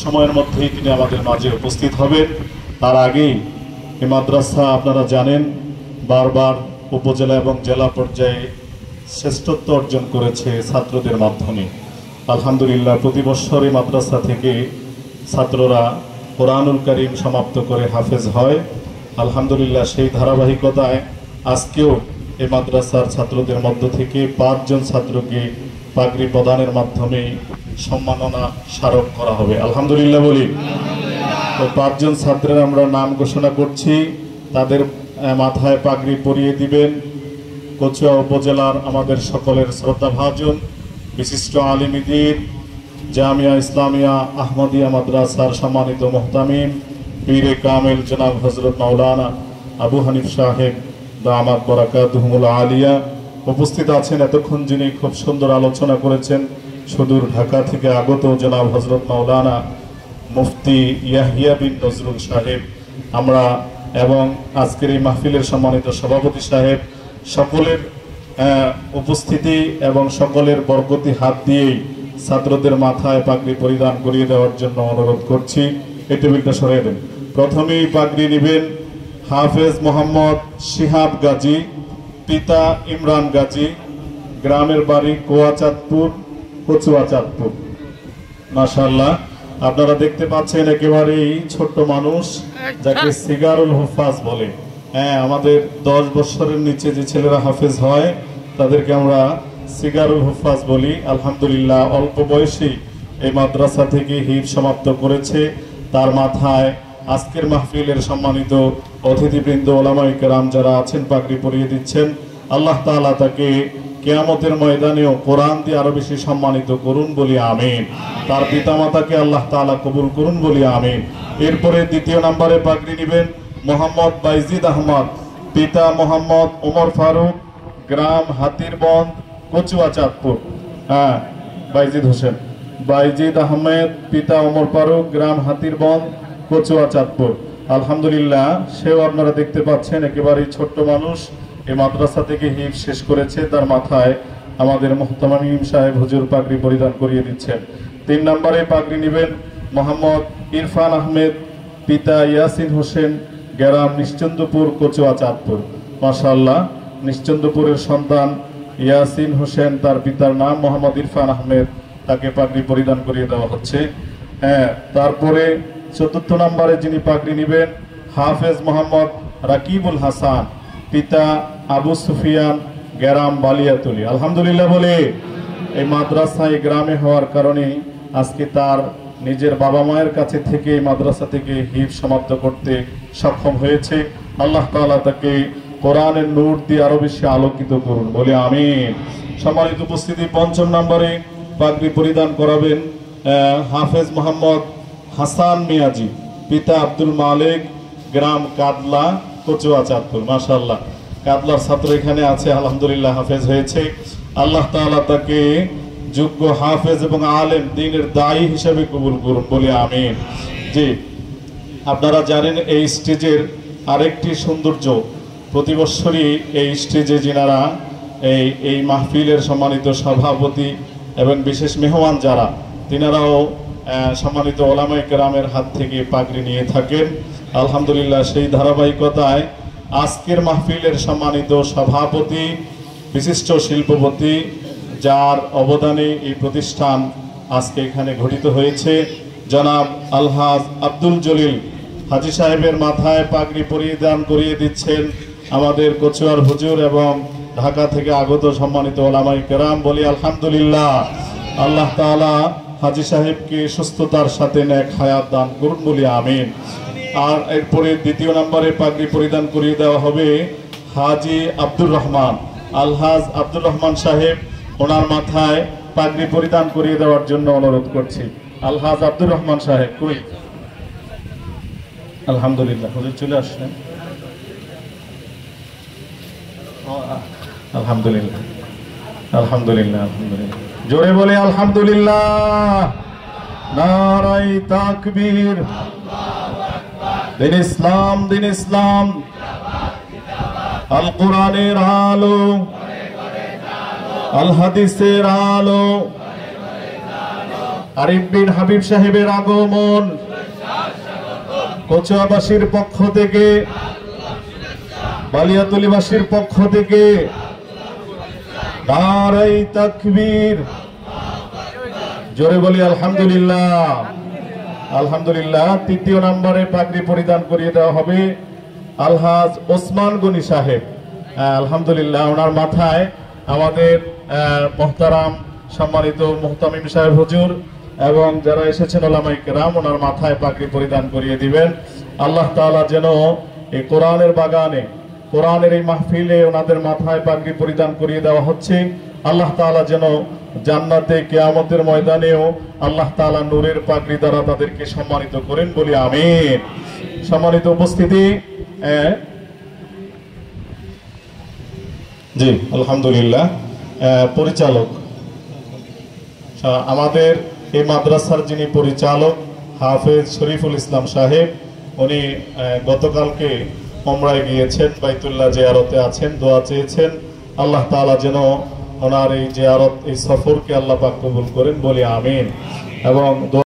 সময়ের মধ্যেই তিনি আমাদের মাঝে উপস্থিত হবেন। তার আগেই এই মাদ্রাসা আপনারা জানেন বারবার উপজেলা এবং জেলা পর্যায়ে শ্রেষ্ঠত্ব অর্জন করেছে ছাত্রদের মাধ্যমে। আলহামদুলিল্লাহ প্রতি বছর এই মাদ্রাসা থেকে ছাত্ররা কোরআনুল কারীম সমাপ্ত করে হাফেজ হয়। আলহামদুলিল্লাহ সেই ধারাবাহিকতায় আজকেও এই মাদ্রাসার ছাত্রদের মধ্য থেকে 5 জন ছাত্রকে পাগড়ি প্রদানের মাধ্যমে সম্মাননা স্মারক করা হবে। আলহামদুলিল্লাহ বলি। তো 5 জন ছাত্রের আমরা নাম ঘোষণা করছি, তাদের মাথায় পাগড়ি পরিয়ে দিবেন কচুয়া উপজেলার আমাদের সকলের শ্রদ্ধাভাজন বিশিষ্ট আলিমদ্বীন জামিয়া ইসলামিয়া আহমদিয়া মাদ্রাসার সম্মানিত মুহতামিম পীরে কামেল জনাব হযরত মাওলানা আবু হানিফ সাহেব দামাত বারাকাতুহুল আলিয়া উপস্থিত আছেন। এতক্ষণ যিনি খুব সুন্দর আলোচনা করেছেন সুদূর ঢাকা থেকে আগত জনাব হযরত মাওলানা মুফতি ইয়াহিয়া বিন নজরুল সাহেব, আমরা এবং আজকের এই মাহফিলের সম্মানিত সভাপতি সাহেব সকলের উপস্থিতি এবং সকলের বরকতি হাত দিয়েই ছাত্রদের মাথায় পাগড়ি পরিধান করিয়ে দেওয়ার জন্য অনুরোধ করছি। এই টেবিলটা সরিয়ে দেন। প্রথমেই পাগড়ি নেবেন হাফেজ মোহাম্মদ শিহাব গাজী, পিতা ইমরান গাজী, গ্রামের বাড়ি কোয়াচাঁদপুর, কচুয়া চাঁদপুর। মাশাআল্লাহ, আপনারা দেখতে পাচ্ছেন একেবারেই ছোট্ট মানুষ, যাকে সিগারুল হুফাজ বলে। হ্যাঁ, আমাদের 10 বছরের নিচে যে ছেলেরা হাফেজ হয় তাদেরকে আমরা সিগারুল হুফাজ বলি। আলহামদুলিল্লাহ অল্প বয়সে এই মাদ্রাসা থেকে হিফজ সমাপ্ত করেছে। তার মাথায় আজকের মাহফিলের সম্মানিত অতিথিবৃন্দ ওলামায়ে কেরাম যারা আছেন পাগড়ি পরিয়ে দিচ্ছেন। আল্লাহ তাআলা তাকে কিয়ামতের ময়দানেও কোরআন দিয়ে আরো বেশি সম্মানিত করুন বলি আমিন। তার পিতামাতাকে আল্লাহ তাআলা কবুল করুন বলি আমিন। এরপরে দ্বিতীয় নম্বরে পাগড়ি নেবেন মোহাম্মদ বাইজিদ আহমদ, পিতা মোহাম্মদ ওমর ফারুক, গ্রাম হাতিরবন্দ, কচুয়া চাঁদপুর। হ্যাঁ, বাইজিদ হোসেন, বাইজিদ আহমেদ, পিতা ওমর ফারুক, গ্রাম হাতিরবন্দ, কচুয়া চাঁদপুর। আলহামদুলিল্লাহ সেও আপনারা দেখতে পাচ্ছেন একেবারেই ছোট্ট মানুষ, এই মাদ্রাসা থেকে হিফজ শেষ করেছে। তার মাথায় আমাদের মুহতামিম সাহেব হুজুর পাগড়ি পরিধান করিয়ে দিচ্ছেন। 3 নম্বরে পাগড়ি নেবেন মোহাম্মদ ইরফান আহমেদ, পিতা ইয়াসিন হোসেন, গ্রাম নিশ্চন্দপুর, কচুয়া চাঁদপুর। মাশাআল্লাহ, নিশ্চন্দপুরের সন্তান ইয়াসিন হোসেন, তার পিতার নাম মোহাম্মদ ইরফান আহমেদ, তাকে পাগড়ি পরিধান করিয়ে দেওয়া হচ্ছে। হ্যাঁ, তারপরে 4র্থ নম্বরে যিনি পাগড়ি নেবেন হাফেজ মোহাম্মদ রাকিবুল হাসান, পিতা আবু সুফিয়ান, গ্রাম বালিয়াতুলি। আলহামদুলিল্লাহ বলে। এই মাদ্রাসায় গ্রামে হওয়ার কারণে আজকে তার নিজের বাবা মায়ের কাছে থেকে মাদ্রাসা থেকে হিফজ সমাপ্ত করতে সক্ষম হয়েছে। আল্লাহ তাআলা তাকে কোরআনের নূর দিয়ে আরো বেশি আলোকিত করুন বলে আমিন। সম্মানিত উপস্থিতি, 5ম নম্বরে পাগড়ি পরিধান করাবেন হাফেজ মোহাম্মদ হাসান মিয়াজি, পিতা আব্দুল মালিক, গ্রাম কাদলা, কচুয়া চাঁদপুর। মাশাআল্লাহ, কাদলার ছাত্র এখানে আছে, আলহামদুলিল্লাহ হাফেজ হয়েছে। আল্লাহ তাআলা তাকে যোগ্য হাফেজ এবং আলেম দ্বীনের দায়ী হিসেবে কবুল করুন বলে আমিন। জি, আপনারা জানেন এই স্টেজের আরেকটি সৌন্দর্য, প্রতি বছরই এই স্টেজে যিনারা এই মাহফিলের সম্মানিত সভাপতি এবং বিশেষ মেহমান যারা, তিনারাও সম্মানিত ওলামায়ে কেরামের হাত থেকে পাগড়ি নিয়ে থাকেন। আলহামদুলিল্লাহ সেই ধারাবাহিকতায় আজকের মাহফিলের সম্মানিত সভাপতি, বিশিষ্ট শিল্পপতি, যার অবদানে এই প্রতিষ্ঠান আজকে এখানে গঠিত হয়েছে, জনাব আলহাজ আব্দুল জলিল হাজী সাহেবের মাথায় পাগড়ি পরিধান করিয়ে দিচ্ছেন আমাদের কচুয়ার হুজুর এবং ঢাকা থেকে আগত সম্মানিত ওলামায়ে কেরাম। বলি আলহামদুলিল্লাহ। আল্লাহ তাআলা হাজী সাহেবকে সুস্থতার সাথে নেক হায়াত দান করুন বলি আমিন। আর এরপরে 2য় নম্বরে পাগড়ি পরিধান করিয়ে দেওয়া হবে হাজী আব্দুর রহমান, আলহাজ আব্দুর রহমান সাহেব, ওনার মাথায় পাগড়ি পরিধান করিয়ে দেওয়ার জন্য অনুরোধ করছি। আলহাজ আব্দুর রহমান সাহেব কই? আলহামদুলিল্লাহ হুজুর চলে আসলেন। আলহামদুলিল্লাহ, আলহামদুলিল্লাহ, আলহামদুলিল্লাহ, জোরে বলে আলহামদুলিল্লাহ। নারায়ে তাকবীর। দিন ইসলাম, দিন ইসলাম, আল কোরআনের আলো, আল হাদিসের আলো, আরিফ বিন হাবিব সাহেবের আগমন কচুয়াবাসীর পক্ষ থেকে, বালিয়াতুলিবাসীর পক্ষ থেকে নারে তাকবীর, জোরে বলি আলহামদুলিল্লাহ। আলহামদুলিল্লাহ। তৃতীয় নম্বরে পাগড়ি পরিধান করিয়ে দেওয়া হবে আলহাজ ওসমান গনি সাহেব। আলহামদুলিল্লাহ। ওনার মাথায় আমাদের মোহতারাম সম্মানিত মুহতামিম সাহেব হুজুর এবং যারা এসেছেন ওলামায়ে কেরাম ওনার মাথায় পাগড়ি পরিধান করিয়ে দিবেন। আল্লাহ তাআলা যেন এই কোরআনের বাগানে, কোরআনের এই মাহফিলে ওনাদের মাথায় পাগড়ি পরিধান করিয়ে দেওয়া হচ্ছে। আল্লাহ তাআলা যেন জান্নাতে কিয়ামতের ময়দানেও আল্লাহ তাআলা নূরের পাগড়ি দ্বারা তাদেরকে সম্মানিত করেন বলি আমিন। সম্মানিত উপস্থিতি, জি আলহামদুলিল্লাহ। পরিচালক আমাদের এই মাদ্রাসার যিনি পরিচালক হাফেজ শরীফুল ইসলাম সাহেব, উনি গতকালকে উমরায় গিয়েছেন, বাইতুল্লাহ জিয়ারতে আছেন, দোয়া চেয়েছেন। আল্লাহ তাআলা যেন ওনার এই জিয়ারত, এই সফরকে আল্লাহ পাক কবুল করেন বলি আমিন। এবং